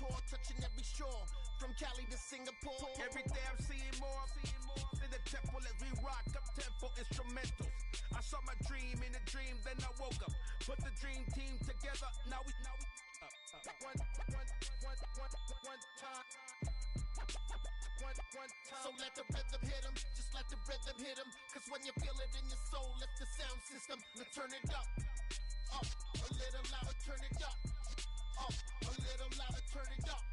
tour, touching every shore, from Cali to Singapore. Every day I'm seeing more in the temple as we rock up tempo instrumentals. I saw my dream in a dream, then I woke up. Put the dream team together, now we one time. So let the rhythm hit 'em, just let the rhythm hit 'em. Cause when you feel it in your soul, lift the sound system. Now turn it up, a little louder, turn it up, a little louder, turn it up.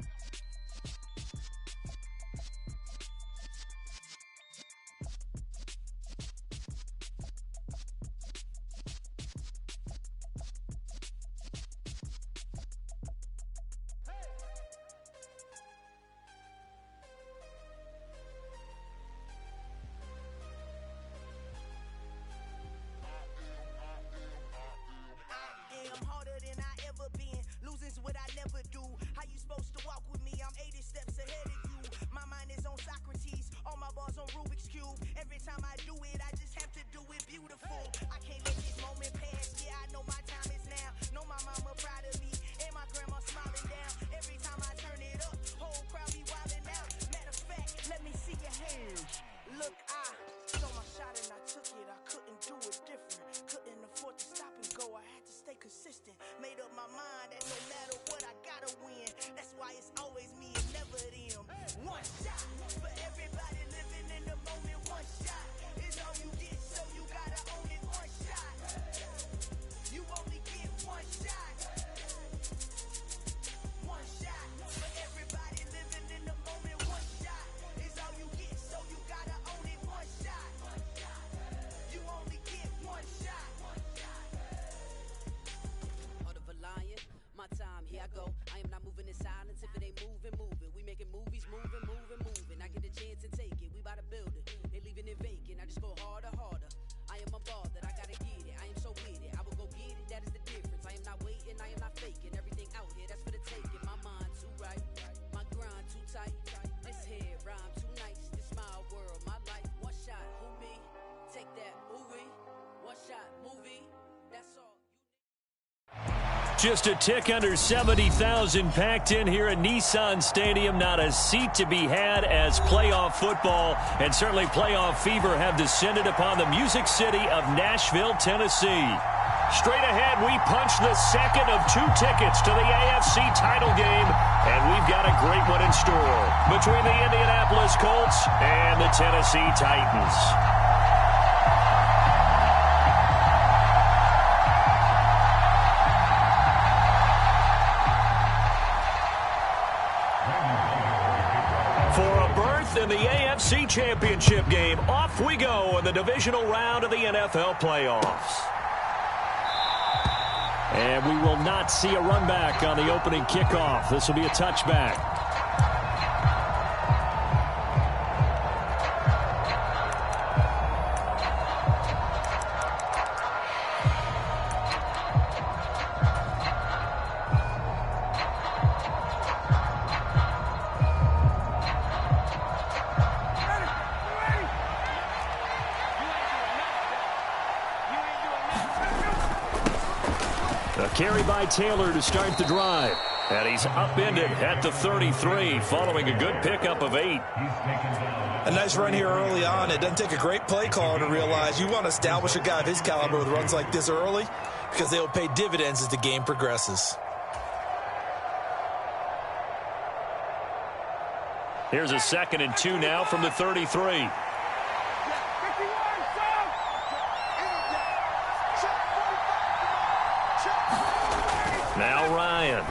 What I never do. How you supposed to walk with me? I'm 80 steps ahead of you. My mind is on Socrates, all my bars on Rubik's Cube. Every time I do it, I just have to do it beautiful. I can't let this moment pass. Yeah, I know my time is now. Know my mama proud of me, and my grandma smiling down. Every time I turn it up, whole crowd be wilding out. Matter of fact, let me see your hands. Look, I saw my shot and I took it. I couldn't do it different. Couldn't afford to stop and go. I had to stay consistent. Made up my mind that no matter what, I gotta win. That's why it's always me and never them. One shot for everybody living in the moment. One shot is all you get, so you gotta own it. One shot. You only get one shot. One shot for everybody living in the moment. One shot is all you get, so you gotta own it. One shot. You only get one shot. Heart of a lion, my time, here I go. I am not moving in silence. If it ain't moving, moving. We making movies, moving, moving, moving. I get a chance and take it. We bout to build it. They leaving it vacant. I just go harder, harder. I am a ball that I gotta get it. I am so with it. I will go get it. That is the difference. I am not waiting. I am not faking. Everything out here, that's for the taking. My mind too right. My grind too tight. This head rhyme too nice. This my world, my life. One shot, who me? Take that, movie. One shot, movie. That's all. Just a tick under 70,000 packed in here at Nissan Stadium. Not a seat to be had as playoff football and certainly playoff fever have descended upon the Music City of Nashville, Tennessee. Straight ahead, we punch the second of 2 tickets to the AFC title game, and we've got a great one in store between the Indianapolis Colts and the Tennessee Titans. In the AFC Championship game, off we go in the divisional round of the NFL playoffs. And we will not see a run back on the opening kickoff. This will be a touchback. Carry by Taylor to start the drive. And he's upended at the 33 following a good pickup of 8. A nice run here early on. It doesn't take a great play caller to realize you want to establish a guy of his caliber with runs like this early because they will pay dividends as the game progresses. Here's a 2nd and 2 now from the 33. Now Ryan.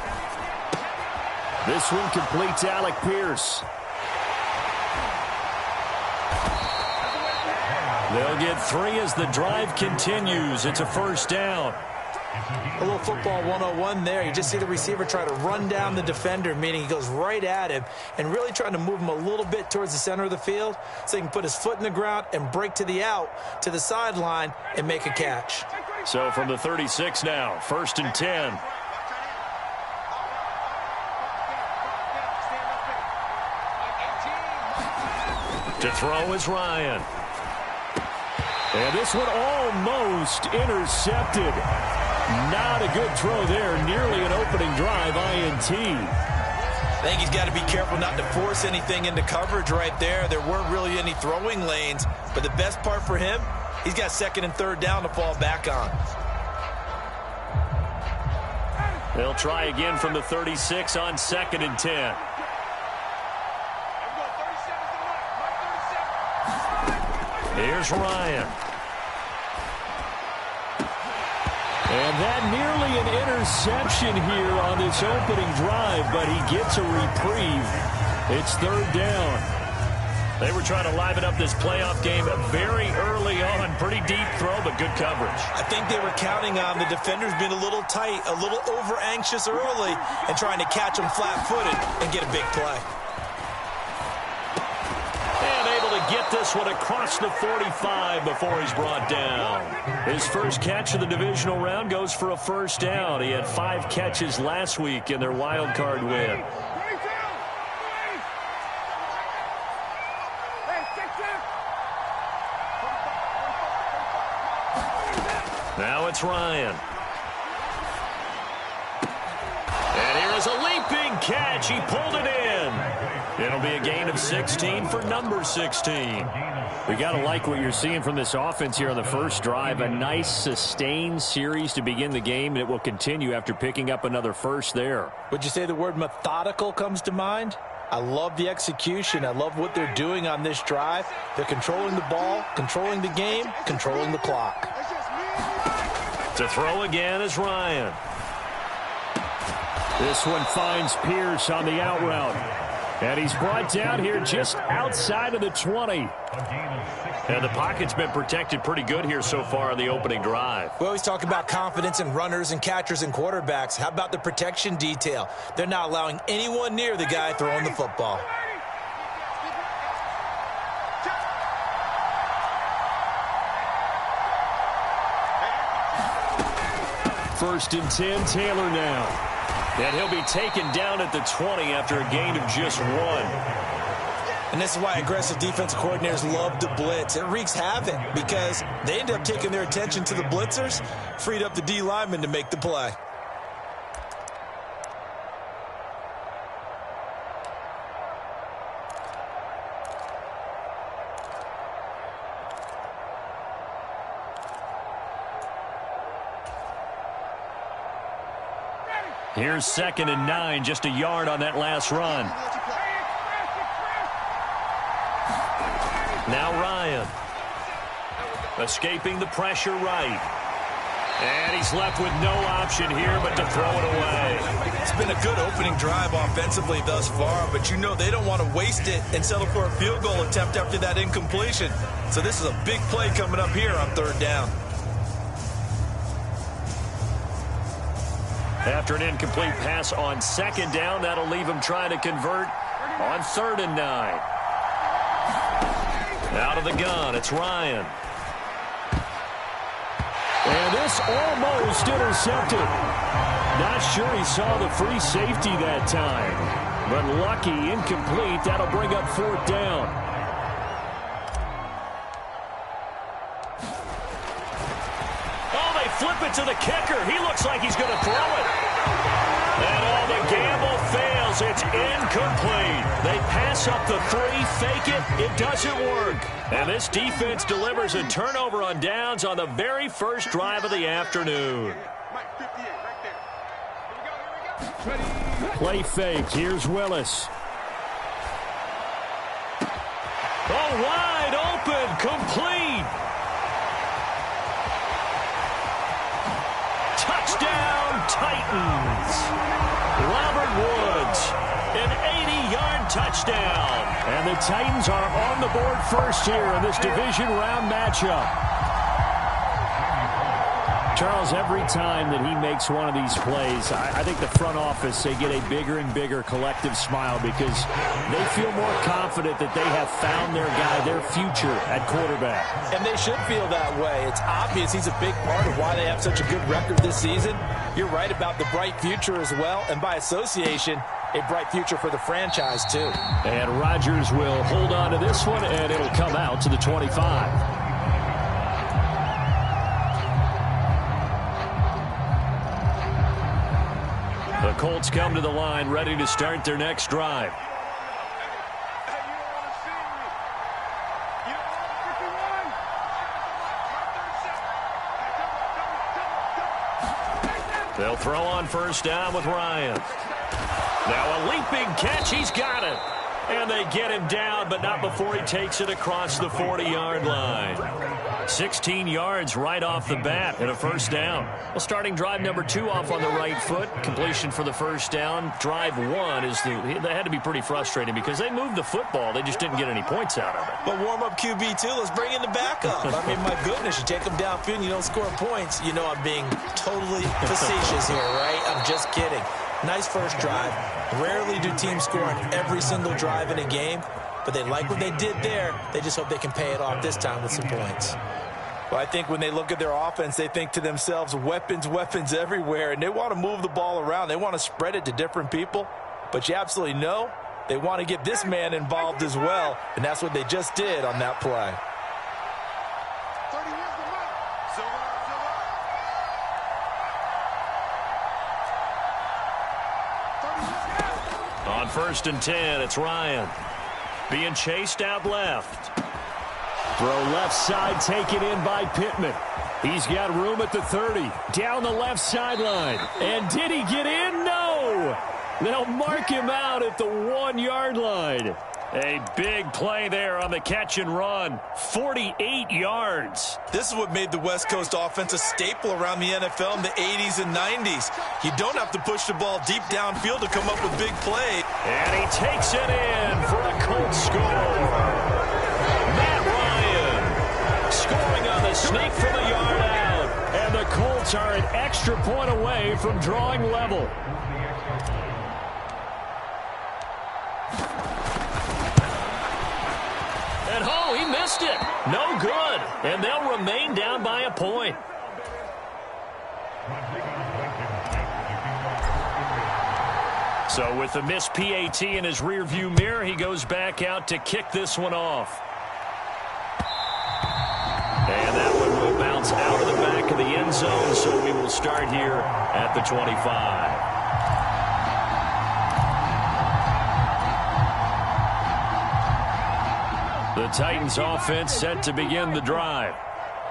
This one completes Alec Pierce. They'll get 3 as the drive continues. It's a first down. A little football 101 there. You just see the receiver try to run down the defender, meaning he goes right at him and really trying to move him a little bit towards the center of the field so he can put his foot in the ground and break to the out, to the sideline, and make a catch. So from the 36 now, 1st and 10. To throw is Ryan. And this one almost intercepted. Not a good throw there. Nearly an opening drive INT. I think he's got to be careful not to force anything into coverage right there. There weren't really any throwing lanes, but the best part for him, he's got second and third down to fall back on. They'll try again from the 36 on 2nd and 10. Here's Ryan. And that nearly an interception here on this opening drive, but he gets a reprieve. It's 3rd down. They were trying to liven up this playoff game very early on. Pretty deep throw, but good coverage. I think they were counting on the defenders being a little tight, a little over-anxious early, and trying to catch them flat-footed and get a big play. And able to get this one across the 45 before he's brought down. His first catch of the divisional round goes for a first down. He had 5 catches last week in their wild card win. Now it's Ryan. And here is a leaping catch. He pulled it in. It'll be a gain of 16 for number 16. We got to like what you're seeing from this offense here on the first drive. A nice sustained series to begin the game, and it will continue after picking up another first there. Would you say the word methodical comes to mind? I love the execution. I love what they're doing on this drive. They're controlling the ball, controlling the game, controlling the clock. To throw again is Ryan. This one finds Pierce on the out route. And he's brought down here just outside of the 20. And the pocket's been protected pretty good here so far in the opening drive. We always talk about confidence in runners and catchers and quarterbacks. How about the protection detail? They're not allowing anyone near the guy throwing the football. First and 10, Taylor now. And he'll be taken down at the 20 after a gain of just 1. And this is why aggressive defensive coordinators love to blitz. It wreaks havoc because they end up taking their attention to the blitzers, freed up the D lineman to make the play. Here's 2nd and 9, just a yard on that last run. Now Ryan. Escaping the pressure right. And he's left with no option here but to throw it away. It's been a good opening drive offensively thus far, but you know they don't want to waste it and settle for a field goal attempt after that incompletion. So this is a big play coming up here on 3rd down. After an incomplete pass on 2nd down, that'll leave him trying to convert on 3rd and 9. Out of the gun, it's Ryan. And this almost intercepted. Not sure he saw the free safety that time. But lucky, incomplete. That'll bring up 4th down. Oh, they flip it to the kicker. He looks like he's going to throw it. And all the gamble fails. It's incomplete. They pass up the 3, fake it. It doesn't work. And this defense delivers a turnover on downs on the very first drive of the afternoon. Play faked. Here's Willis. Oh, wide open. Complete. Touchdown, Titans. Robert Woods, an 80-yard touchdown. And the Titans are on the board first here in this division round matchup. Charles, every time that he makes one of these plays, I think the front office, they get a bigger and bigger collective smile because they feel more confident that they have found their guy, their future at quarterback. And they should feel that way. It's obvious he's a big part of why they have such a good record this season. You're right about the bright future as well, and by association, a bright future for the franchise too. And Rodgers will hold on to this one, and it'll come out to the 25. The Colts come to the line, ready to start their next drive. They'll throw on first down with Ryan. Now a leaping catch. He's got it. And they get him down, but not before he takes it across the 40-yard line. 16 yards right off the bat and a first down. Well, starting drive number 2 off on the right foot. Completion for the first down. Drive 1 they had to be pretty frustrating because they moved the football. They just didn't get any points out of it. But warm-up QB, too. Let's bring in the backup. I mean, my goodness, you take them downfield and you don't score points. You know I'm being totally facetious here, right? I'm just kidding. Nice first drive. Rarely do teams score on every single drive in a game, but they like what they did there. They just hope they can pay it off this time with some points. Well, I think when they look at their offense, they think to themselves, weapons, weapons everywhere, and they want to move the ball around. They want to spread it to different people, but you absolutely know they want to get this man involved as well, and that's what they just did on that play. On 1st and 10, it's Ryan. Being chased out left. Throw left side taken in by Pittman. He's got room at the 30. Down the left sideline. And did he get in? No! They'll mark him out at the 1-yard line. A big play there on the catch and run. 48 yards. This is what made the West Coast offense a staple around the NFL in the 80s and 90s. You don't have to push the ball deep downfield to come up with big plays. And he takes it in for a Colts score. Matt Ryan scoring on the sneak from a yard out. And the Colts are an extra point away from drawing level. And oh, he missed it. No good. And they'll remain down by a point. So with the missed PAT in his rearview mirror, he goes back out to kick this one off. And that one will bounce out of the back of the end zone, so we will start here at the 25. The Titans offense set to begin the drive.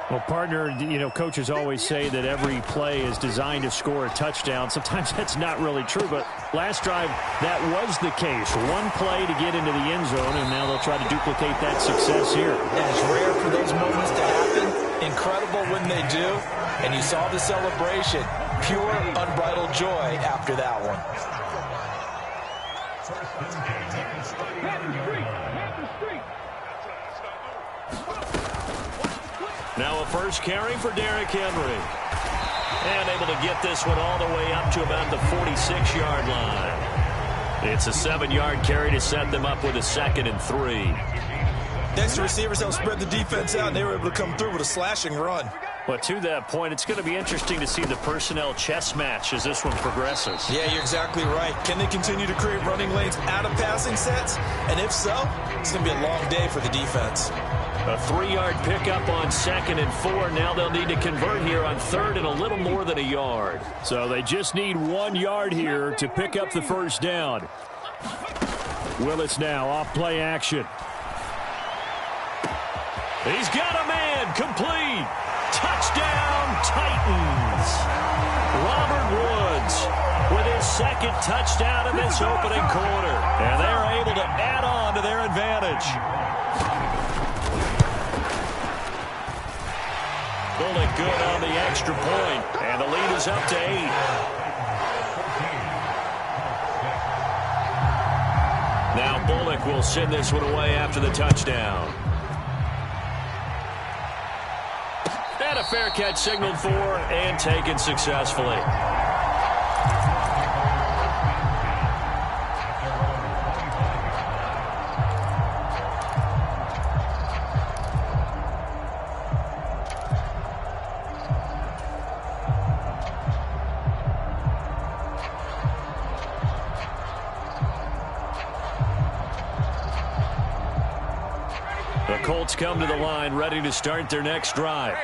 Well, partner, you know, coaches always say that every play is designed to score a touchdown. Sometimes that's not really true, but last drive, that was the case. One play to get into the end zone, and now they'll try to duplicate that success here. And it's rare for those moments to happen. Incredible when they do. And you saw the celebration. Pure, unbridled joy after that one. Now a first carry for Derrick Henry. And able to get this one all the way up to about the 46-yard line. It's a 7-yard carry to set them up with a 2nd and 3. Next, the receivers helped spread the defense out, and they were able to come through with a slashing run. But to that point, it's going to be interesting to see the personnel chess match as this one progresses. Yeah, you're exactly right. Can they continue to create running lanes out of passing sets? And if so, it's going to be a long day for the defense. A 3-yard pickup on 2nd and 4. Now they'll need to convert here on 3rd and a little more than a yard. So they just need 1 yard here to pick up the first down. Willis now off play action. He's got a man complete. Touchdown, Titans. Robert Woods with his 2nd touchdown in this opening quarter. And they're able to add on to their advantage. Bullock good on the extra point, and the lead is up to 8. Now Bullock will send this one away after the touchdown. And a fair catch signaled for and taken successfully. The Colts come to the line ready to start their next drive.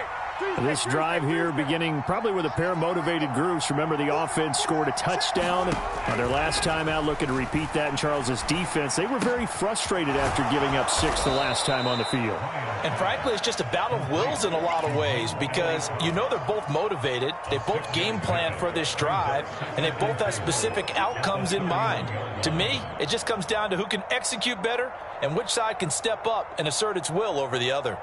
This drive here beginning probably with a pair of motivated groups. Remember, the offense scored a touchdown on their last time out, looking to repeat that in Charles's defense. They were very frustrated after giving up 6 the last time on the field. And frankly, it's just a battle of wills in a lot of ways because you know they're both motivated. They both game plan for this drive, and they both have specific outcomes in mind. To me, it just comes down to who can execute better and which side can step up and assert its will over the other.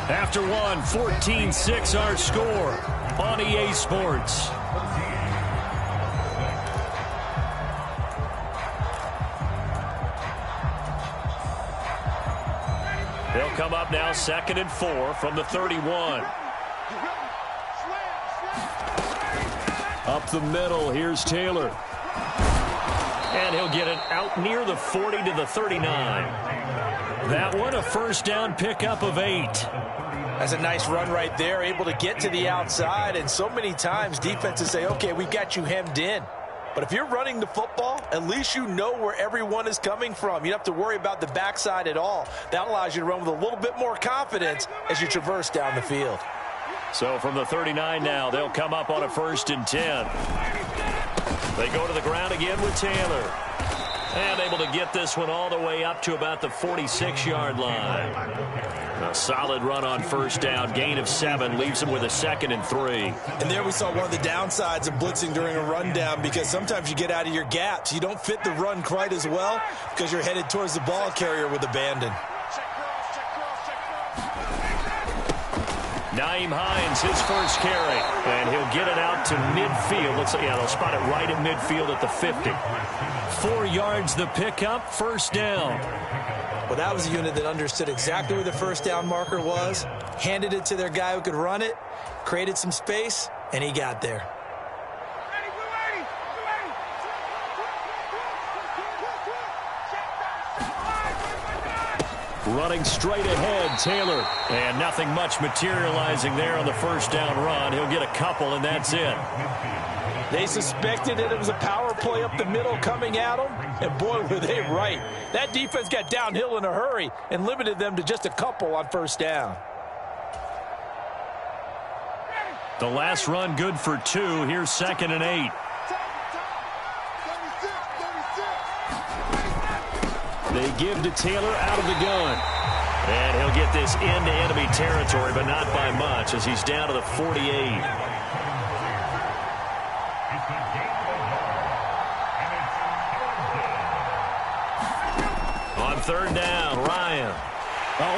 After one, 14-6 our score on EA Sports. They'll come up now 2nd and 4 from the 31. Up the middle, here's Taylor. And he'll get it out near the 40 to the 39. That one, a first down pickup of 8. That's a nice run right there, able to get to the outside. And so many times defenses say, okay, we've got you hemmed in. But if you're running the football, at least you know where everyone is coming from. You don't have to worry about the backside at all. That allows you to run with a little bit more confidence as you traverse down the field. So from the 39 now, they'll come up on a 1st and 10. They go to the ground again with Taylor. And able to get this one all the way up to about the 46-yard line. A solid run on first down. Gain of 7 leaves him with a 2nd and 3. And there we saw one of the downsides of blitzing during a rundown, because sometimes you get out of your gaps. You don't fit the run quite as well because you're headed towards the ball carrier with abandon. Nyheim Hines, his first carry. And he'll get it out to midfield. They'll spot it right at midfield at the 50. 4 yards the pickup, first down. Well, that was a unit that understood exactly where the first down marker was, handed it to their guy who could run it, created some space, and he got there. Running straight ahead, Taylor. And nothing much materializing there on the first down run. He'll get a couple, and that's it. They suspected that it was a power play up the middle coming at them, and boy, were they right. That defense got downhill in a hurry and limited them to just a couple on first down. The last run good for 2. Here's 2nd and 8. They give to Taylor out of the gun. And he'll get this into enemy territory, but not by much, as he's down to the 48. On 3rd down, Ryan.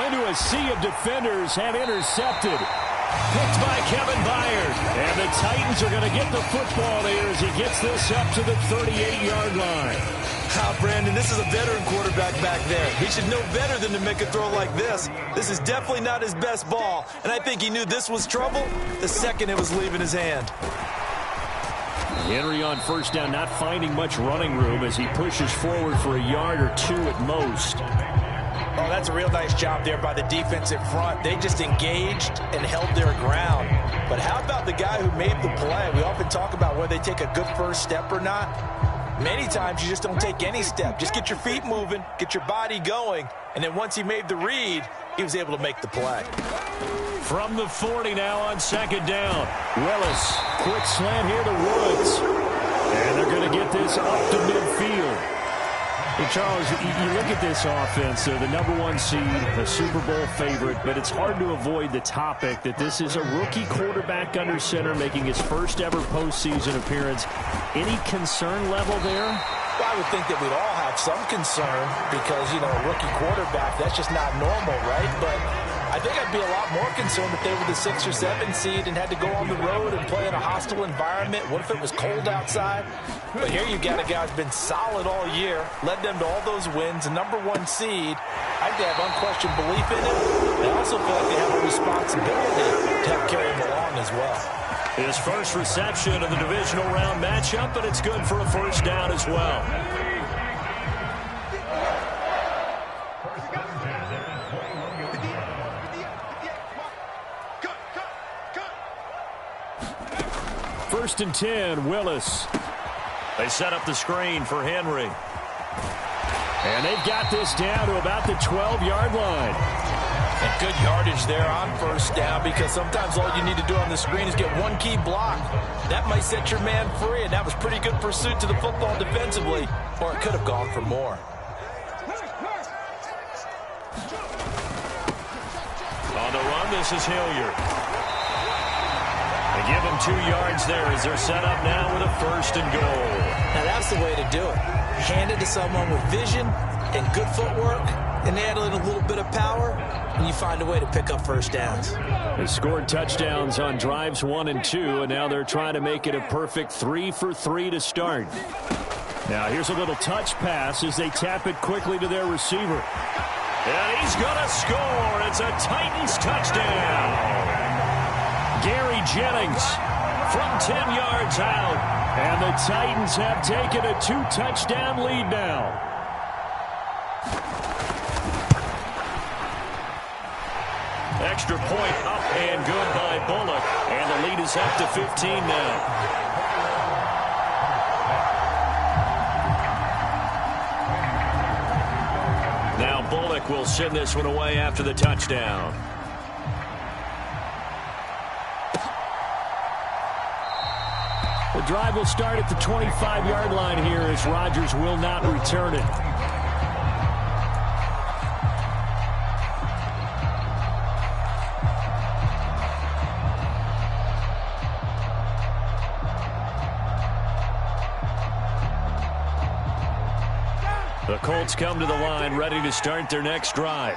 Into a sea of defenders, have intercepted. Picked by Kevin Byard. And the Titans are going to get the football here as he gets this up to the 38-yard line. Brandon, this is a veteran quarterback back there. He should know better than to make a throw like this. This is definitely not his best ball, and I think he knew this was trouble the second it was leaving his hand. Henry on first down, not finding much running room as he pushes forward for a yard or 2 at most. Oh, that's a real nice job there by the defensive front. They just engaged and held their ground. But how about the guy who made the play? We often talk about whether they take a good first step or not. Many times you just don't take any step. Just get your feet moving, get your body going, and then once he made the read, he was able to make the play. From the 40 now on 2nd down. Willis, quick slant here to Woods. And they're going to get this up to midfield. Hey, Charles, you look at this offense, the #1 seed, a Super Bowl favorite, but it's hard to avoid the topic that this is a rookie quarterback under center making his first ever postseason appearance. Any concern level there? Well, I would think that we'd all have some concern because, a rookie quarterback, that's just not normal, right? But I think I'd be a lot more concerned if they were the 6 or 7 seed and had to go on the road and play in a hostile environment. What if it was cold outside? But here you've got a guy who's been solid all year, led them to all those wins, a #1 seed. I think they have unquestioned belief in him. They also feel like they have a responsibility to help carry him along as well. His first reception of the divisional round matchup, but it's good for a first down as well. First and 10, Willis. They set up the screen for Henry. And they've got this down to about the 12-yard line. And good yardage there on first down, because sometimes all you need to do on the screen is get one key block. That might set your man free, and that was pretty good pursuit to the football defensively, or it could have gone for more. On the run, this is Hilliard. They give him 2 yards there as they're set up now with a 1st and goal. Now that's the way to do it. Hand it to someone with vision and good footwork, and add in a little bit of power, and you find a way to pick up first downs. They scored touchdowns on drives 1 and 2, and now they're trying to make it a perfect 3 for 3 to start. Now here's a little touch pass as they tap it quickly to their receiver. And he's going to score. It's a Titans touchdown. Gary Jennings from 10 yards out. And the Titans have taken a 2-touchdown lead now. Extra point up and good by Bullock. And the lead is up to 15 now. Now Bullock will send this one away after the touchdown. The drive will start at the 25-yard line here as Rodgers will not return it. The Colts come to the line ready to start their next drive.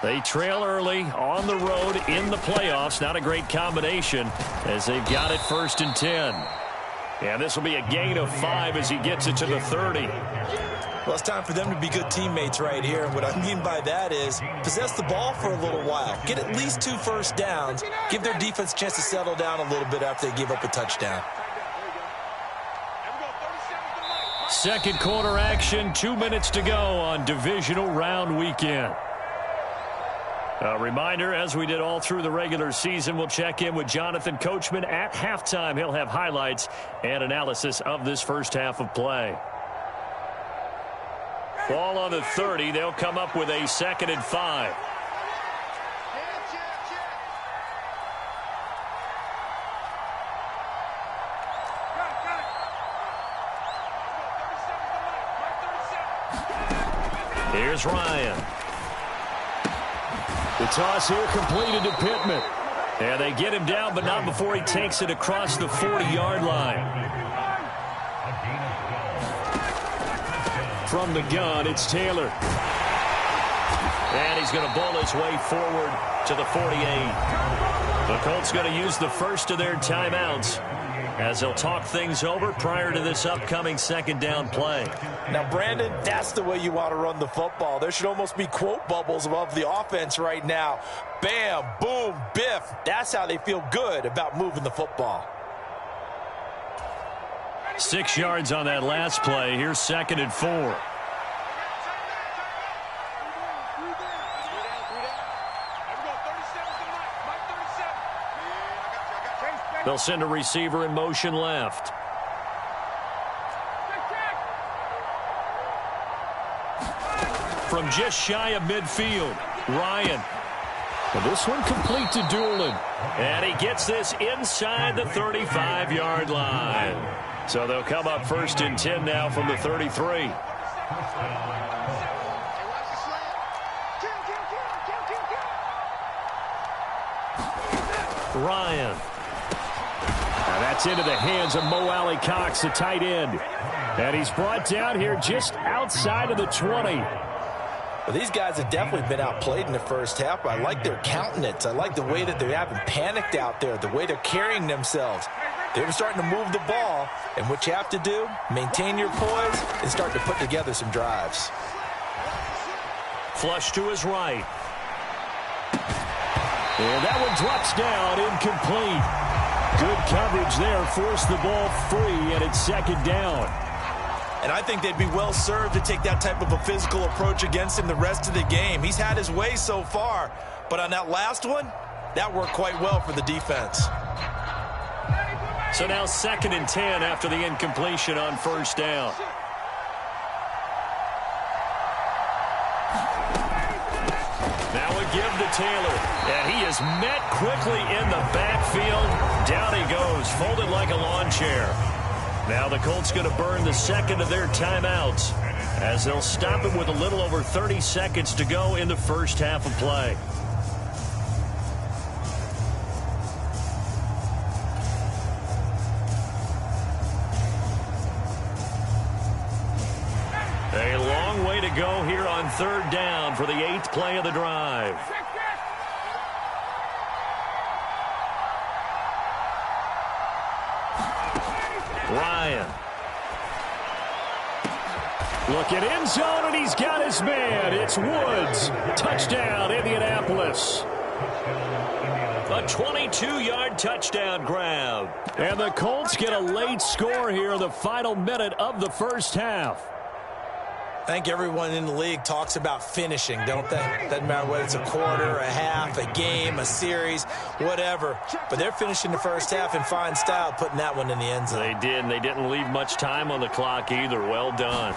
They trail early on the road in the playoffs. Not a great combination as they've got it 1st and 10. And this will be a gain of 5 as he gets it to the 30. Well, it's time for them to be good teammates right here. And what I mean by that is possess the ball for a little while. Get at least 2 first downs. Give their defense a chance to settle down a little bit after they give up a touchdown. Second quarter action, 2 minutes to go on divisional round weekend. A reminder, as we did all through the regular season, we'll check in with Jonathan Coachman at halftime. He'll have highlights and analysis of this first half of play. Ball on the 30. They'll come up with a 2nd and 5. Here's Ryan. The toss here completed to Pittman. And they get him down, but not before he takes it across the 40-yard line. From the gun, it's Taylor. And he's going to bowl his way forward to the 48. The Colts going to use the first of their timeouts as they'll talk things over prior to this upcoming 2nd down play. Now, Brandon, that's the way you want to run the football. There should almost be quote bubbles above the offense right now. Bam, boom, biff. That's how they feel good about moving the football. 6 yards on that last play. Here's 2nd and 4. They'll send a receiver in motion left. From just shy of midfield, Ryan. Well, this one complete to Doolin. And he gets this inside the 35-yard line. So they'll come up 1st and 10 now from the 33. Ryan. Now that's into the hands of Mo Alley Cox, the tight end. And he's brought down here just outside of the 20. Well, these guys have definitely been outplayed in the first half, but I like their countenance. I like the way that they haven't panicked out there, the way they're carrying themselves. They're starting to move the ball, and what you have to do, maintain your poise and start to put together some drives. Flush to his right. And that one drops down, incomplete. Good coverage there, forced the ball free, and it's 2nd down. And I think they'd be well served to take that type of a physical approach against him the rest of the game. He's had his way so far, but on that last one, that worked quite well for the defense. So now 2nd and 10 after the incompletion on 1st down. give to Taylor. And he is met quickly in the backfield. Down he goes, folded like a lawn chair. Now the Colts going to burn the second of their timeouts as they'll stop it with a little over 30 seconds to go in the first half of play. A long way to go here on third down for the 8th play of the drive. Ryan. Looking end zone, and he's got his man. It's Woods. Touchdown, Indianapolis. A 22-yard touchdown grab. And the Colts get a late score here in the final minute of the first half. I think everyone in the league talks about finishing, don't they? Doesn't matter whether it's a quarter, a half, a game, a series, whatever. But they're finishing the first half in fine style, putting that one in the end zone. They did, and they didn't leave much time on the clock either. Well done.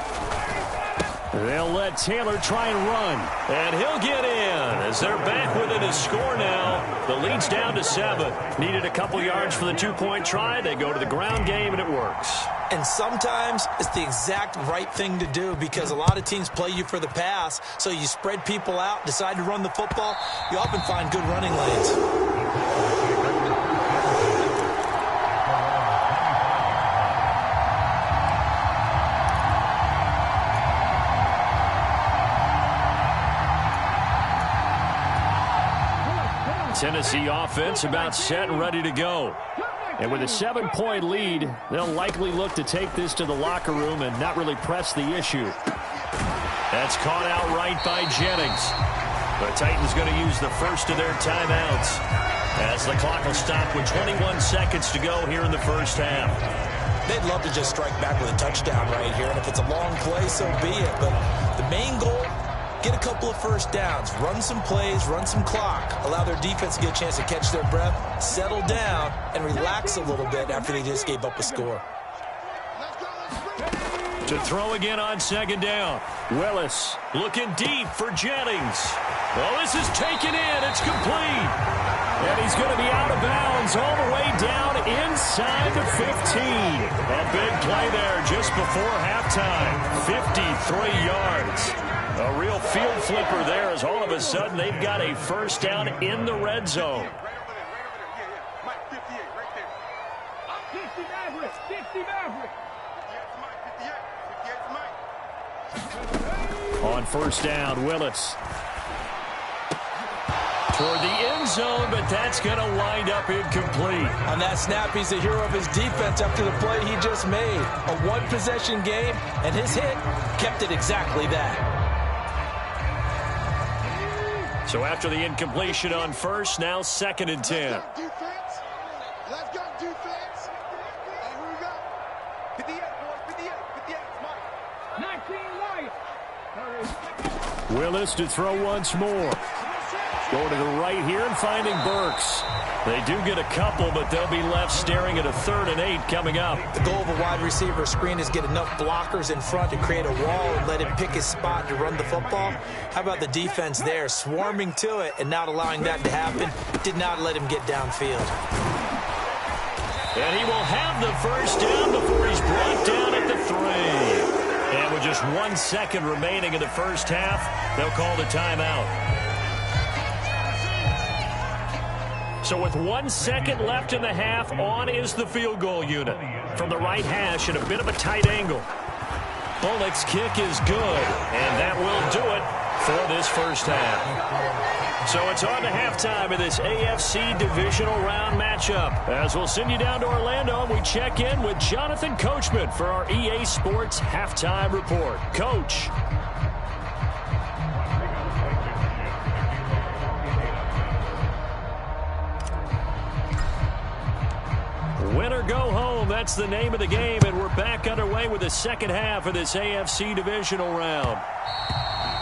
They'll let Taylor try and run. And he'll get in as they're back within a score now. The lead's down to 7. Needed a couple yards for the 2-point try. They go to the ground game, and it works. And sometimes it's the exact right thing to do because a lot of teams play you for the pass. So you spread people out, decide to run the football. You often find good running lanes. Tennessee offense about set and ready to go. And with a 7-point lead, they'll likely look to take this to the locker room and not really press the issue. That's caught out right by Jennings. The Titans going to use the first of their timeouts as the clock will stop with 21 seconds to go here in the first half. They'd love to just strike back with a touchdown right here, and if it's a long play, so be it. But the main goal, get a couple of first downs, run some plays, run some clock, allow their defense to get a chance to catch their breath, settle down, and relax a little bit after they just gave up a score. To throw again on second down. Willis looking deep for Jennings. Well, this is taken in. It's complete. And he's going to be out of bounds all the way down inside the 15. A big play there just before halftime. 53 yards. A real field flipper there as all of a sudden they've got a first down in the red zone. On first down, Willis. Toward the end zone, but that's going to wind up incomplete. On that snap, he's the hero of his defense after the play he just made. A one-possession game, and his hit kept it exactly that. So after the incompletion on first, now 2nd and 10. Let's go, defense. And here we go. 58, boys, 58, 19 right. Willis to throw once more. Going to the right here and finding Burks. They do get a couple, but they'll be left staring at a 3rd and 8 coming up. The goal of a wide receiver screen is get enough blockers in front to create a wall and let him pick his spot to run the football. How about the defense there, swarming to it and not allowing that to happen? Did not let him get downfield. And he will have the first down before he's brought down at the 3. And with just 1 second remaining in the first half, they'll call the timeout. So with 1 second left in the half, on is the field goal unit. From the right hash at a bit of a tight angle. Bullock's kick is good, and that will do it for this first half. So it's on to halftime of this AFC divisional round matchup. As we'll send you down to Orlando, and we check in with Jonathan Coachman for our EA Sports Halftime Report. Coach. Win or go home, that's the name of the game, and we're back underway with the second half of this AFC divisional round.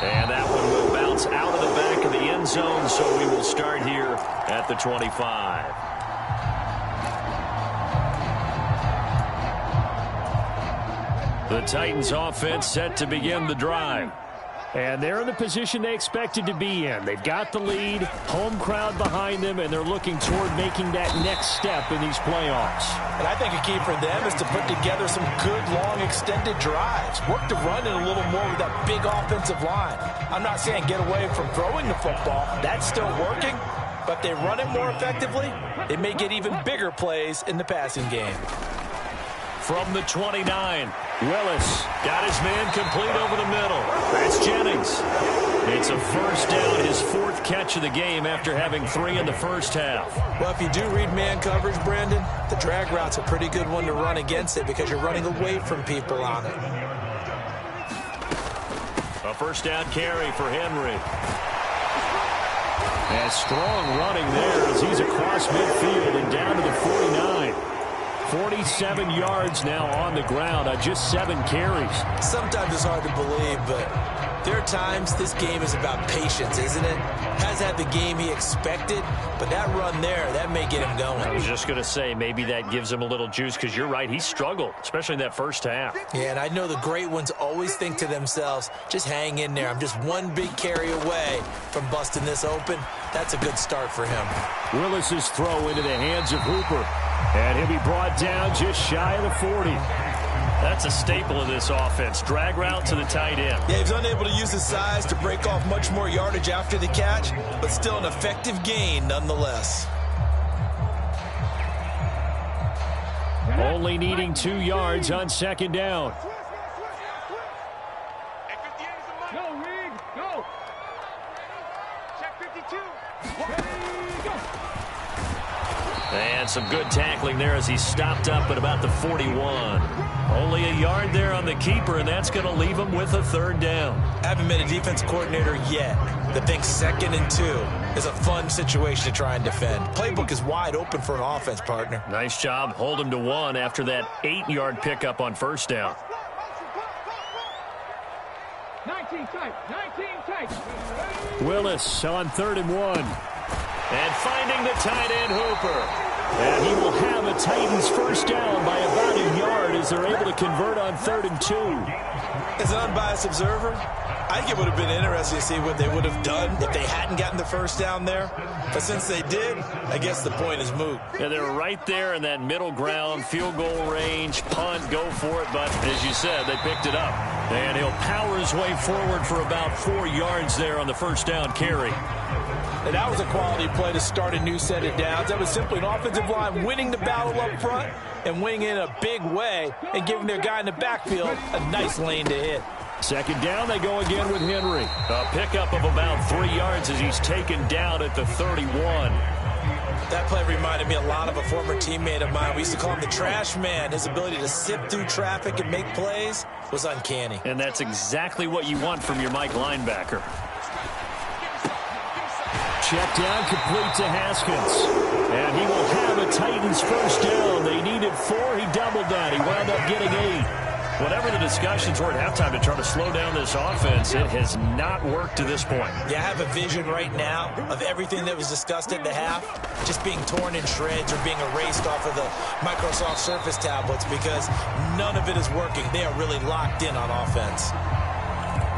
And that one will bounce out of the back of the end zone, so we will start here at the 25. The Titans offense set to begin the drive. And they're in the position they expected to be in. They've got the lead, home crowd behind them, and they're looking toward making that next step in these playoffs. And I think a key for them is to put together some good, long, extended drives. Work to run it a little more with that big offensive line. I'm not saying get away from throwing the football. That's still working. But if they run it more effectively, they may get even bigger plays in the passing game. From the 29, Willis got his man complete over the middle. That's Jennings. It's a first down, his fourth catch of the game after having 3 in the first half. Well, if you do read man coverage, Brandon, the drag route's a pretty good one to run against it because you're running away from people on it. A first down carry for Henry. And strong running there as he's across midfield and down to the 49. 47 yards now on the ground on just 7 carries. Sometimes it's hard to believe, but there are times this game is about patience, isn't it? Has had the game he expected, but that run there, that may get him going. I was just going to say, maybe that gives him a little juice because you're right, he struggled, especially in that first half. Yeah, and I know the great ones always think to themselves, just hang in there. I'm just one big carry away from busting this open. That's a good start for him. Willis's throw into the hands of Hooper. And he'll be brought down just shy of the 40. That's a staple of this offense. Drag route to the tight end. Yeah, he's unable to use his size to break off much more yardage after the catch, but still an effective gain nonetheless. Only needing 2 yards on second down. Go, Rig, go. Check 52. And some good tackling there as he stopped up at about the 41. Only a yard there on the keeper, and that's going to leave him with a third down. Haven't been a defense coordinator yet that thinks 2nd and 2 is a fun situation to try and defend. Playbook is wide open for an offense, partner. Nice job. Hold him to 1 after that 8-yard pickup on first down. 19 tight, 19 tight. Willis on 3rd and 1. And finding the tight end, Hooper. And he will have a Titans first down by about a yard as they're able to convert on 3rd and 2. As an unbiased observer, I think it would have been interesting to see what they would have done if they hadn't gotten the first down there. But since they did, I guess the point is moot. Yeah, they're right there in that middle ground, field goal range, punt, go for it. But as you said, they picked it up. And he'll power his way forward for about 4 yards there on the first down carry. And that was a quality play to start a new set of downs. That was simply an offensive line winning the battle up front and winning in a big way and giving their guy in the backfield a nice lane to hit. Second down, they go again with Henry. A pickup of about 3 yards as he's taken down at the 31. That play reminded me a lot of a former teammate of mine. We used to call him the trash man. His ability to sift through traffic and make plays was uncanny. And that's exactly what you want from your Mike linebacker. Check down, complete to Haskins. And he will have a Titans first down. They needed 4. He doubled that. He wound up getting 8. Whatever the discussions were at halftime to try to slow down this offense, it has not worked to this point. Yeah, I have a vision right now of everything that was discussed at the half just being torn in shreds or being erased off of the Microsoft Surface tablets because none of it is working. They are really locked in on offense.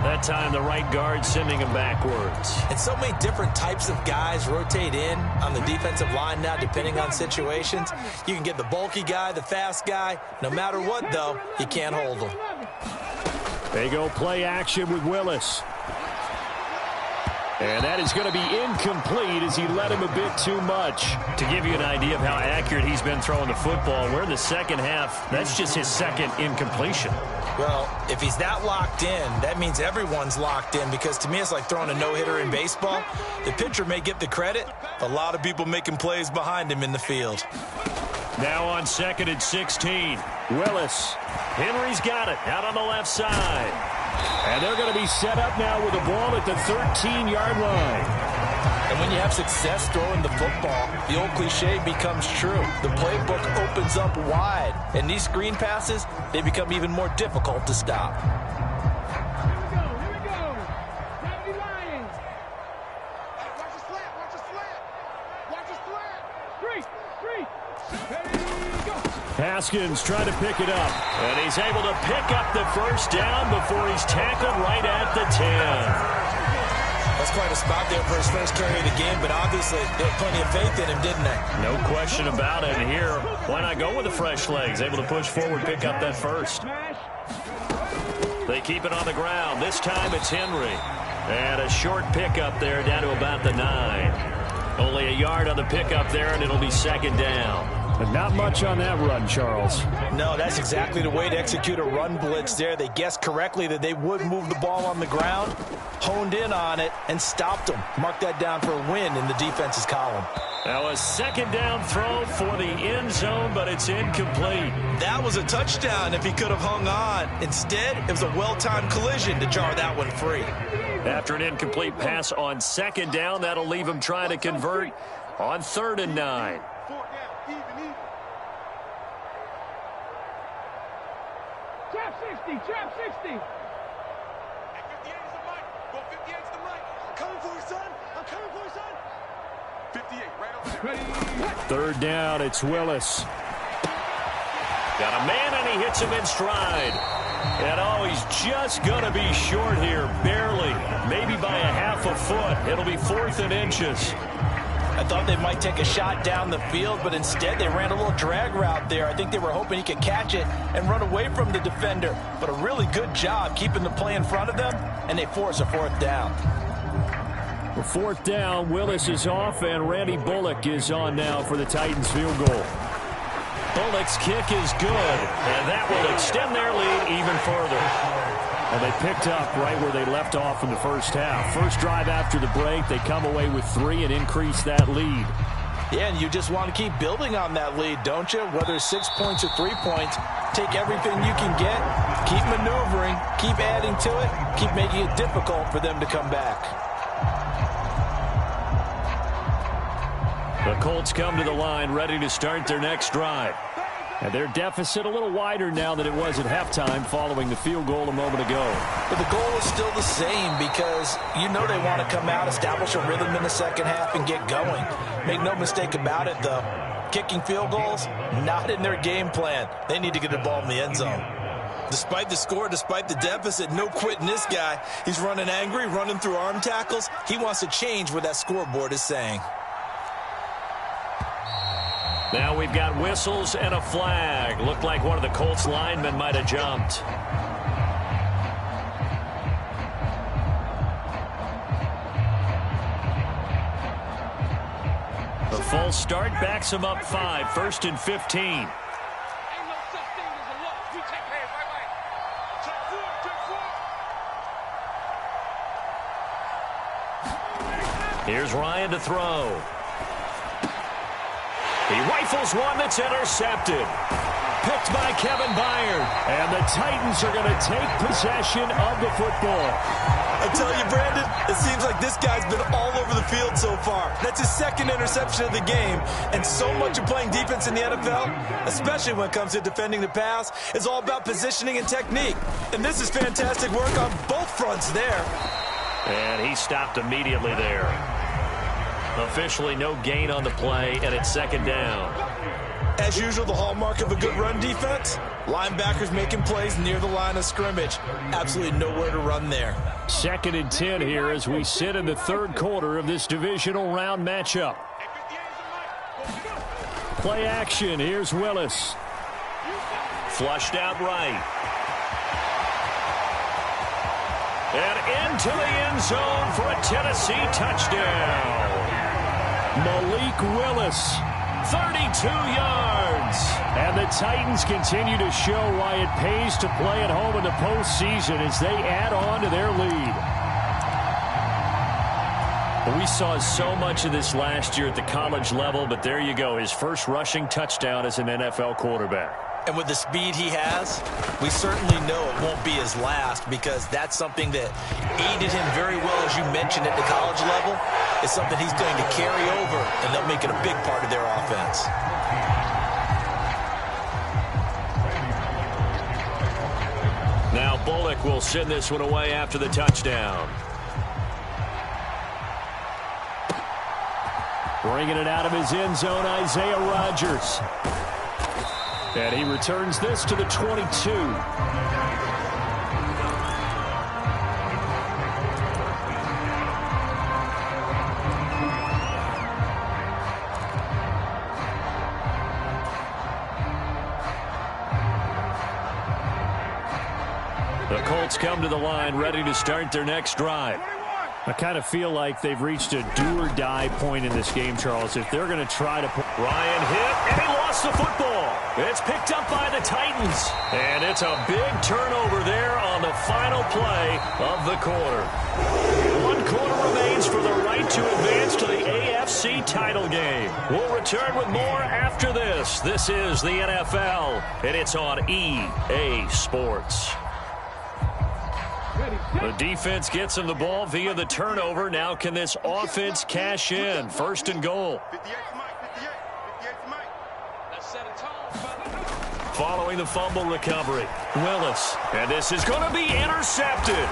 That time, the right guard sending him backwards. And so many different types of guys rotate in on the defensive line now, depending on situations. You can get the bulky guy, the fast guy. No matter what, though, you can't hold them. They go play action with Willis. And that is going to be incomplete as he led him a bit too much. To give you an idea of how accurate he's been throwing the football, we're in the second half. That's just his second incompletion. Well, if he's that locked in, that means everyone's locked in because to me it's like throwing a no-hitter in baseball. The pitcher may get the credit, but a lot of people making plays behind him in the field. Now on 2nd and 16. Willis. Henry's got it out on the left side. And they're going to be set up now with the ball at the 13-yard line. And when you have success throwing the football, the old cliche becomes true. The playbook opens up wide. And these screen passes, they become even more difficult to stop. Here we go. Mighty Lions. Watch the slant, watch the slant. Watch the slant. 3. Ready, go. Haskins trying to pick it up. And he's able to pick up the first down before he's tackled right at the 10. That's quite a spot there for his first carry of the game, but obviously they had plenty of faith in him, didn't they? No question about it. And here, why not go with the fresh legs? Able to push forward, pick up that first. They keep it on the ground. This time it's Henry. And a short pickup there down to about the 9. Only a yard on the pickup there, and it'll be second down. But not much on that run, Charles. No, that's exactly the way to execute a run blitz there. They guessed correctly that they would move the ball on the ground, honed in on it, and stopped them. Mark that down for a win in the defense's column. Now a second down throw for the end zone, but it's incomplete. That was a touchdown if he could have hung on. Instead, it was a well-timed collision to jar that one free. After an incomplete pass on second down, that'll leave him trying to convert on 3rd and 9. Trap 60, trap 60. At 58 is the mic. Go 58 is the mic. I'm coming for you, son. I'm coming for you, son. 58, right over there. 3rd down, it's Willis. Got a man, and he hits him in stride. And oh, he's just going to be short here, barely, maybe by a half a foot. It'll be 4th and inches. I thought they might take a shot down the field, but instead they ran a little drag route there. I think they were hoping he could catch it and run away from the defender. But a really good job keeping the play in front of them, and they force a 4th down. For 4th down, Willis is off, and Randy Bullock is on now for the Titans field goal. Bullock's kick is good, and that will extend their lead even further. Well, they picked up right where they left off in the first half. First drive after the break, they come away with 3 and increase that lead. Yeah, and you just want to keep building on that lead, don't you? Whether it's 6 points or 3 points, take everything you can get, keep maneuvering, keep adding to it, keep making it difficult for them to come back. The Colts come to the line, ready to start their next drive. And their deficit a little wider now than it was at halftime following the field goal a moment ago. But the goal is still the same because you know they want to come out, establish a rhythm in the second half, and get going. Make no mistake about it, though. Kicking field goals, not in their game plan. They need to get the ball in the end zone. Despite the score, despite the deficit, no quitting this guy. He's running angry, running through arm tackles. He wants to change what that scoreboard is saying. Now we've got whistles and a flag. Looked like one of the Colts linemen might have jumped. The false start backs him up 5, 1st and 15. Ain't no such thing as a loss. We take hands, right? Check forward. Here's Ryan to throw. He rifles one that's intercepted. Picked by Kevin Byard. And the Titans are going to take possession of the football. I tell you, Brandon, it seems like this guy's been all over the field so far. That's his 2nd interception of the game. And so much of playing defense in the NFL, especially when it comes to defending the pass, is all about positioning and technique. And this is fantastic work on both fronts there. And he stopped immediately there. Officially no gain on the play, and it's 2nd down. As usual, the hallmark of a good run defense, linebackers making plays near the line of scrimmage. Absolutely nowhere to run there. 2nd and 10 here as we sit in the 3rd quarter of this divisional round matchup. Play action. Here's Willis. Flushed out right. And into the end zone for a Tennessee touchdown. Malik Willis, 32 yards. And the Titans continue to show why it pays to play at home in the postseason as they add on to their lead. We saw so much of this last year at the college level, but there you go, his first rushing touchdown as an NFL quarterback. And with the speed he has, we certainly know it won't be his last because that's something that aided him very well, as you mentioned, at the college level. It's something he's going to carry over, and they'll make it a big part of their offense. Now Bullock will send this one away after the touchdown. Bringing it out of his end zone, Isaiah Rodgers. And he returns this to the 22. The Colts come to the line, ready to start their next drive. I kind of feel like they've reached a do-or-die point in this game, Charles. If they're going to try to... Ryan hit, and he lost the football. It's picked up by the Titans. And it's a big turnover there on the final play of the quarter. 1 quarter remains for the right to advance to the AFC title game. We'll return with more after this. This is the NFL, and it's on EA Sports. The defense gets him the ball via the turnover. Now can this offense cash in? 1st and goal. Following the fumble recovery, Willis. And this is going to be intercepted.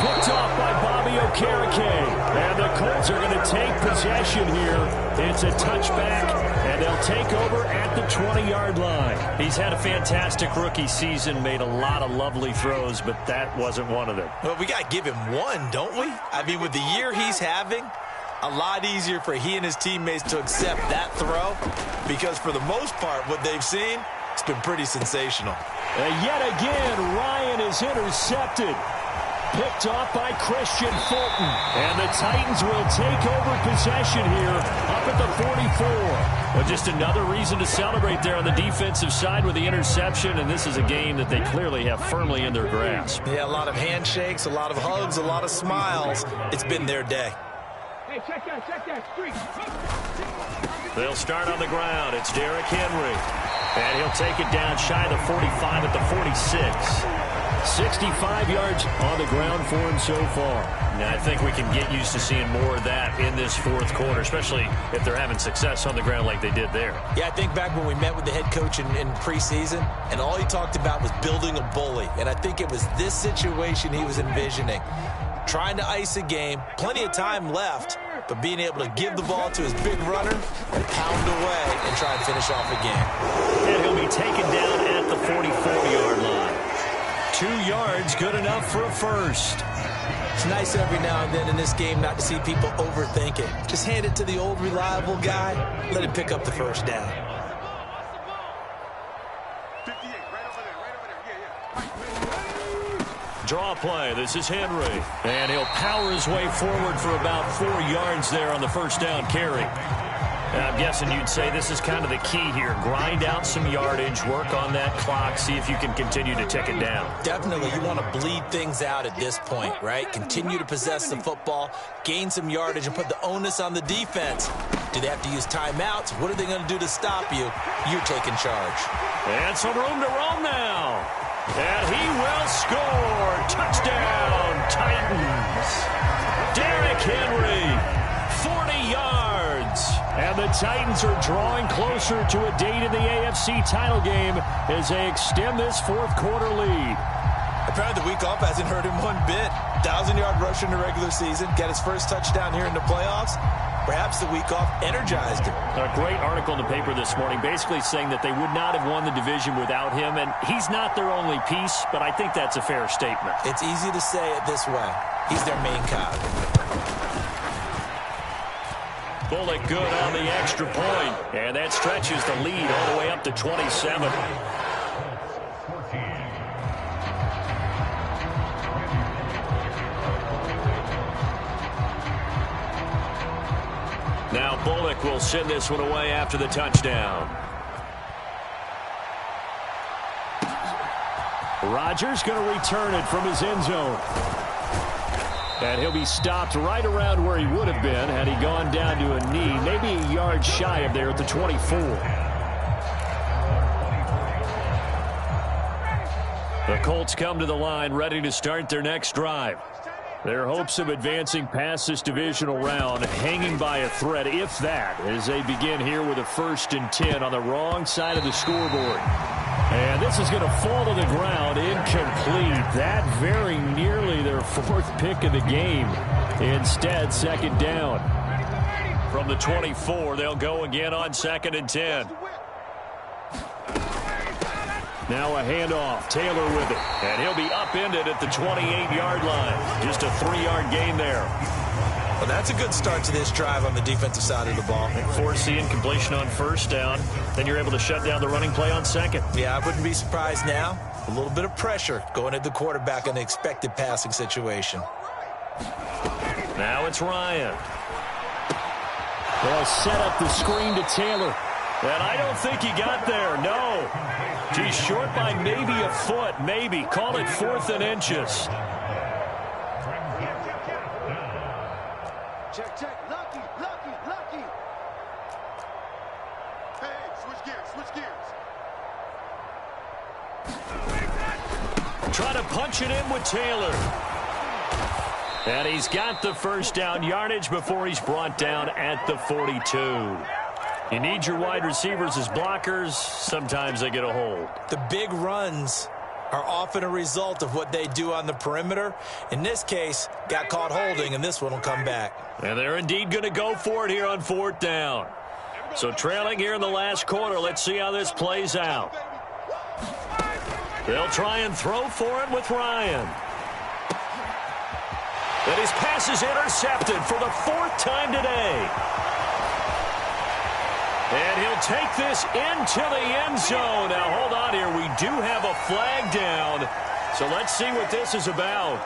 Picked off by Bobby Okereke. And the Colts are going to take possession here. It's a touchback, and they'll take over at the 20-yard line. He's had a fantastic rookie season, made a lot of lovely throws, but that wasn't one of them. Well, we got to give him one, don't we? I mean, with the year he's having, a lot easier for he and his teammates to accept that throw, because for the most part, what they've seen, it's been pretty sensational. And yet again, Ryan is intercepted. Picked off by Christian Fulton. And the Titans will take over possession here up at the 44. Well, just another reason to celebrate there on the defensive side with the interception, and this is a game that they clearly have firmly in their grasp. Yeah, a lot of handshakes, a lot of hugs, a lot of smiles. It's been their day. Hey, check that streak. They'll start on the ground. It's Derrick Henry. And he'll take it down shy of the 45 at the 46. 65 yards on the ground for him so far. Now, I think we can get used to seeing more of that in this 4th quarter, especially if they're having success on the ground like they did there. Yeah, I think back when we met with the head coach in preseason, and all he talked about was building a bully. And I think it was this situation he was envisioning. Trying to ice a game, plenty of time left, but being able to give the ball to his big runner and pound away and try and finish off a game. And he'll be taken down at the 44-yard line. 2 yards, good enough for a first. It's nice every now and then in this game not to see people overthink it. Just hand it to the old reliable guy, let him pick up the first down. 58, right over there. Draw play, this is Henry. And he'll power his way forward for about 4 yards there on the first down carry. I'm guessing you'd say this is kind of the key here. Grind out some yardage, work on that clock, see if you can continue to tick it down. Definitely, you want to bleed things out at this point, right? Continue to possess the football, gain some yardage, and put the onus on the defense. Do they have to use timeouts? What are they going to do to stop you? You're taking charge. And some room to roam now. And he will score. Touchdown, Titans. Derrick Henry, 40 yards. And the Titans are drawing closer to a date in the AFC title game as they extend this 4th quarter lead. Apparently the week off hasn't hurt him one bit. 1,000-yard rusher in the regular season. Got his first touchdown here in the playoffs. Perhaps the week off energized him. A great article in the paper this morning basically saying that they would not have won the division without him. And he's not their only piece, but I think that's a fair statement. It's easy to say it this way. He's their main cog. Bullock good on the extra point. And that stretches the lead all the way up to 27. Now Bullock will send this one away after the touchdown. Rodgers going to return it from his end zone. And he'll be stopped right around where he would have been had he gone down to a knee, maybe a yard shy of there at the 24. The Colts come to the line ready to start their next drive. Their hopes of advancing past this divisional round hanging by a thread, if that, as they begin here with a 1st and 10 on the wrong side of the scoreboard. And this is going to fall to the ground, incomplete. That very nearly their 4th pick of the game. Instead, 2nd down. From the 24, they'll go again on 2nd and 10. Now a handoff. Taylor with it. And he'll be upended at the 28-yard line. Just a 3-yard gain there. Well, that's a good start to this drive on the defensive side of the ball. Forcing incompletion on first down. Then you're able to shut down the running play on second. Yeah, I wouldn't be surprised now. A little bit of pressure going at the quarterback in the expected passing situation. Now it's Ryan. They'll set up the screen to Taylor. And I don't think he got there, no. He's short by maybe a foot, maybe. Call it 4th and inches. Check, check. Lucky. Hey, switch gears. Try to punch it in with Taylor. And he's got the first down yardage before he's brought down at the 42. You need your wide receivers as blockers. Sometimes they get a hold. The big runs are often a result of what they do on the perimeter. In this case, got caught holding, and this one will come back. And they're indeed going to go for it here on 4th down. So trailing here in the last quarter. Let's see how this plays out. They'll try and throw for it with Ryan. And his pass is intercepted for the 4th time today. And he'll take this into the end zone. Now, hold on here. We do have a flag down. So let's see what this is about.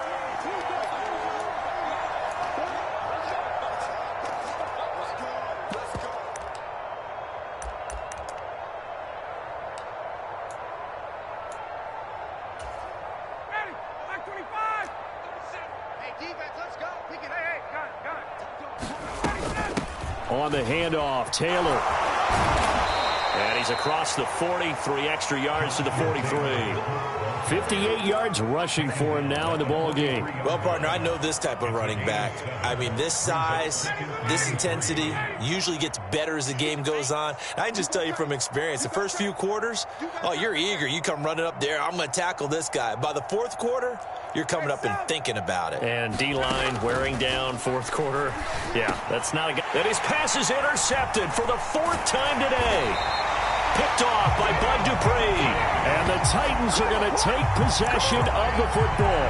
On the handoff, Taylor. And he's across the 40, 3 extra yards to the 43. 58 yards rushing for him now in the ball game. Well, partner, I know this type of running back. I mean, this size, this intensity usually gets better as the game goes on. I can just tell you from experience, the first few quarters, oh, you're eager. You come running up there, I'm going to tackle this guy. By the 4th quarter, you're coming up and thinking about it. And D-line wearing down 4th quarter. Yeah, that's not a guy. And his pass is intercepted for the 4th time today. Picked off by Bud Dupree. And the Titans are going to take possession of the football.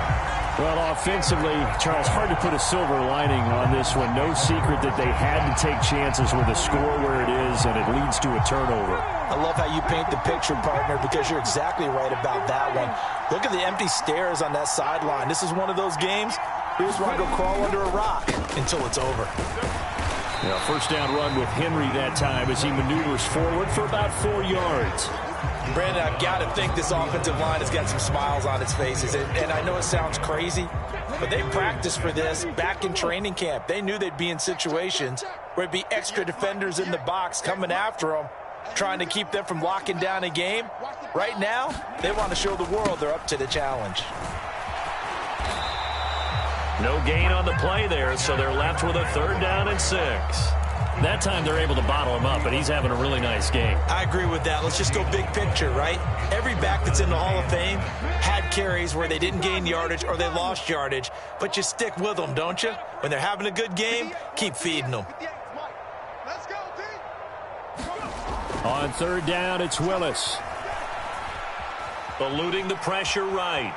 Well, offensively, Charles, hard to put a silver lining on this one. No secret that they had to take chances with the score where it is, and it leads to a turnover. I love how you paint the picture, partner, because you're exactly right about that one. Look at the empty stairs on that sideline. This is one of those games, you just want to go crawl under a rock until it's over. Yeah, first down run with Henry that time as he maneuvers forward for about 4 yards. Brandon, I've got to think this offensive line has got some smiles on its faces. And I know it sounds crazy, but they practiced for this back in training camp. They knew they'd be in situations where it'd be extra defenders in the box coming after them, trying to keep them from locking down a game. Right now, they want to show the world they're up to the challenge. No gain on the play there, so they're left with a 3rd down and 6. That time they're able to bottle him up, but he's having a really nice game. I agree with that. Let's just go big picture, right? Every back that's in the Hall of Fame had carries where they didn't gain yardage or they lost yardage, but you stick with them, don't you? When they're having a good game, keep feeding them. On 3rd down, it's Willis. Eluding the pressure right.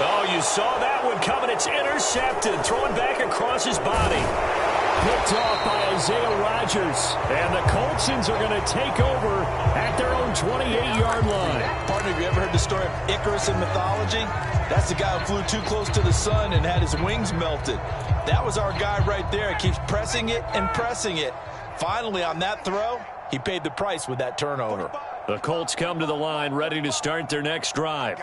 Oh, you saw that one coming. It's intercepted. Throwing back across his body. Picked off by Isaiah Rodgers. And the Coltsons are going to take over at their own 28-yard line. Partner, have you ever heard the story of Icarus in mythology? That's the guy who flew too close to the sun and had his wings melted. That was our guy right there. He keeps pressing it and pressing it. Finally, on that throw, he paid the price with that turnover. The Colts come to the line, ready to start their next drive.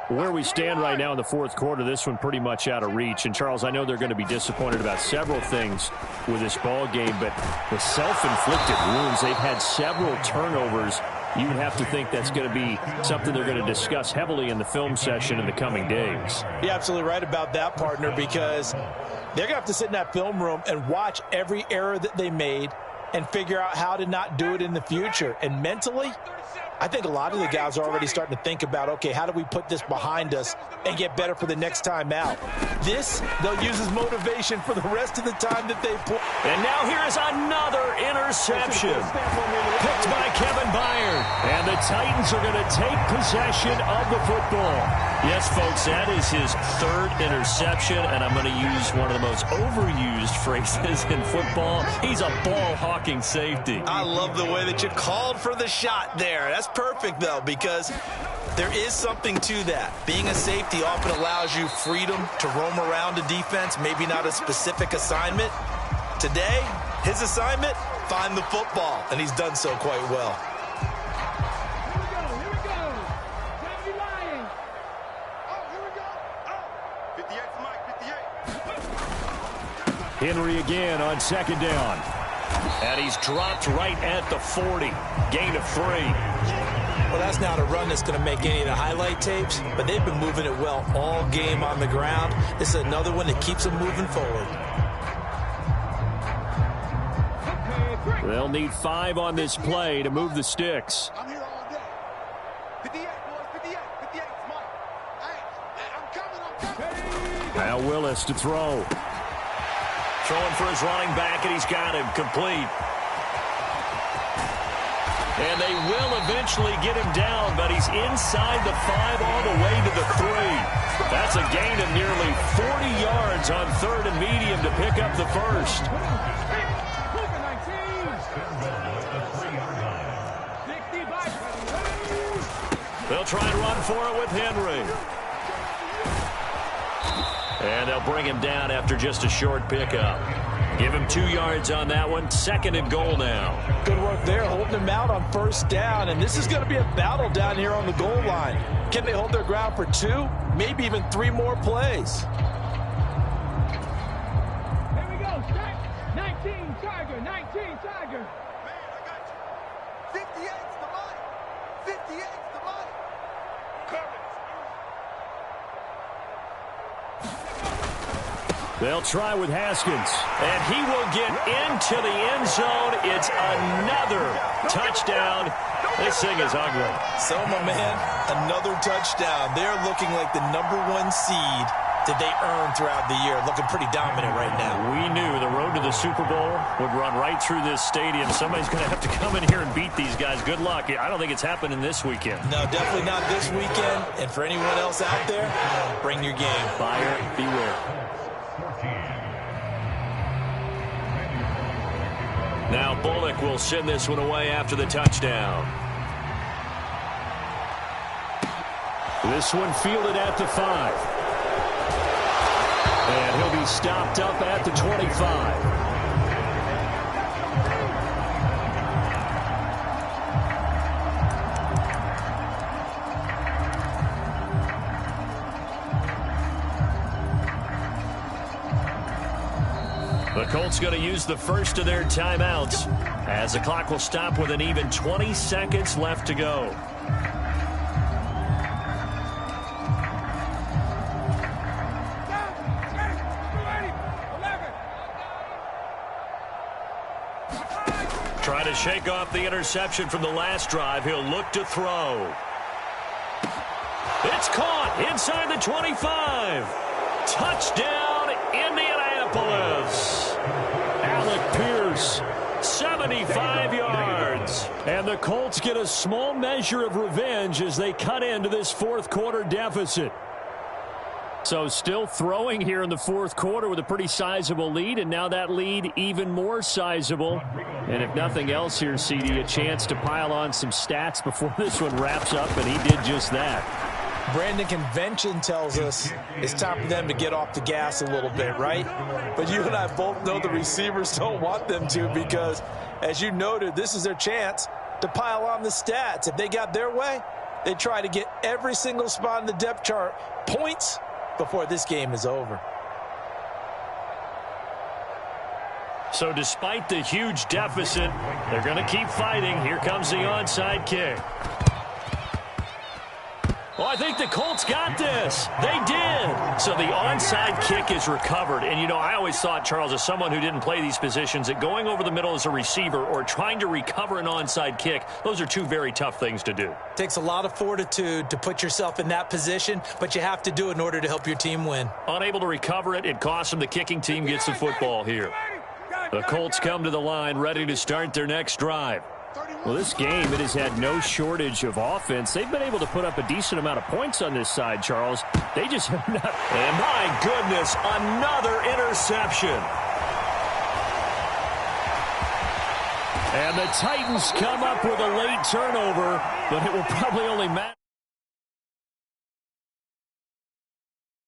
Where we stand right now in the 4th quarter, this one pretty much out of reach. And, Charles, I know they're going to be disappointed about several things with this ball game, but the self-inflicted wounds, they've had several turnovers. You would have to think that's going to be something they're going to discuss heavily in the film session in the coming days. You're absolutely right about that, partner, because they're going to have to sit in that film room and watch every error that they made and figure out how to not do it in the future. And mentally, I think a lot of the guys are already starting to think about, okay, how do we put this behind us and get better for the next time out? This, they'll use as motivation for the rest of the time that they play. And now here is another interception. Picked by Kevin Byard. And the Titans are going to take possession of the football. Yes, folks, that is his third interception, and I'm going to use one of the most overused phrases in football. He's a ball-hawking safety. I love the way that you called for the shot there. That's perfect, though, because there is something to that. Being a safety often allows you freedom to roam around a defense, maybe not a specific assignment. Today, his assignment, find the football, and he's done so quite well. Henry again on second down. And he's dropped right at the 40. Gain of 3. Well, that's not a run that's going to make any of the highlight tapes, but they've been moving it well all game on the ground. This is another one that keeps them moving forward. They'll need 5 on this play to move the sticks. I'm here all day. 58, boys, 58, 58, Mike. Hey, I'm coming. Now Willis to throw. Throwing for his running back, and he's got him complete. And they will eventually get him down, but he's inside the 5 all the way to the 3. That's a gain of nearly 40 yards on 3rd and medium to pick up the first. They'll try and run for it with Henry. And they'll bring him down after just a short pickup. Give him 2 yards on that one. 2nd and goal now. Good work there, holding him out on first down. And this is going to be a battle down here on the goal line. Can they hold their ground for 2, maybe even 3 more plays? Here we go. Start. 19 Tiger. 19 Tiger. Man, I got you. 58's the money. 58's the money. Courage. They'll try with Haskins, and he will get into the end zone. It's another touchdown. This thing is ugly. So, my man, another touchdown. They're looking like the #1 seed that they earned throughout the year. Looking pretty dominant right now. We knew the road to the Super Bowl would run right through this stadium. Somebody's going to have to come in here and beat these guys. Good luck. I don't think it's happening this weekend. No, definitely not this weekend. And for anyone else out there, bring your game. Buyer beware. Now Bullock will send this one away after the touchdown. This one fielded at the 5. And he'll be stopped up at the 25. The Colts going to use the first of their timeouts as the clock will stop with an even 20 seconds left to go. Trying to shake off the interception from the last drive. He'll look to throw. It's caught inside the 25. Touchdown, Indianapolis. Alec Pierce, 75 yards. And the Colts get a small measure of revenge as they cut into this fourth quarter deficit. So still throwing here in the fourth quarter with a pretty sizable lead, and now that lead even more sizable. And if nothing else here, CD, a chance to pile on some stats before this one wraps up, and he did just that. Brandon, convention tells us it's time for them to get off the gas a little bit, right? But you and I both know the receivers don't want them to because, as you noted, this is their chance to pile on the stats. If they got their way, they try to get every single spot in the depth chart points before this game is over. So despite the huge deficit, they're going to keep fighting. Here comes the onside kick. Well, I think the Colts got this. They did. So the onside kick is recovered. And, you know, I always thought, Charles, as someone who didn't play these positions, that going over the middle as a receiver or trying to recover an onside kick, those are two very tough things to do. It takes a lot of fortitude to put yourself in that position, but you have to do it in order to help your team win. Unable to recover it, it costs them. The kicking team gets the football here. The Colts come to the line, ready to start their next drive. Well, this game, it has had no shortage of offense. They've been able to put up a decent amount of points on this side, Charles. They just have not. And my goodness, another interception. And the Titans come up with a late turnover, but it will probably only matter.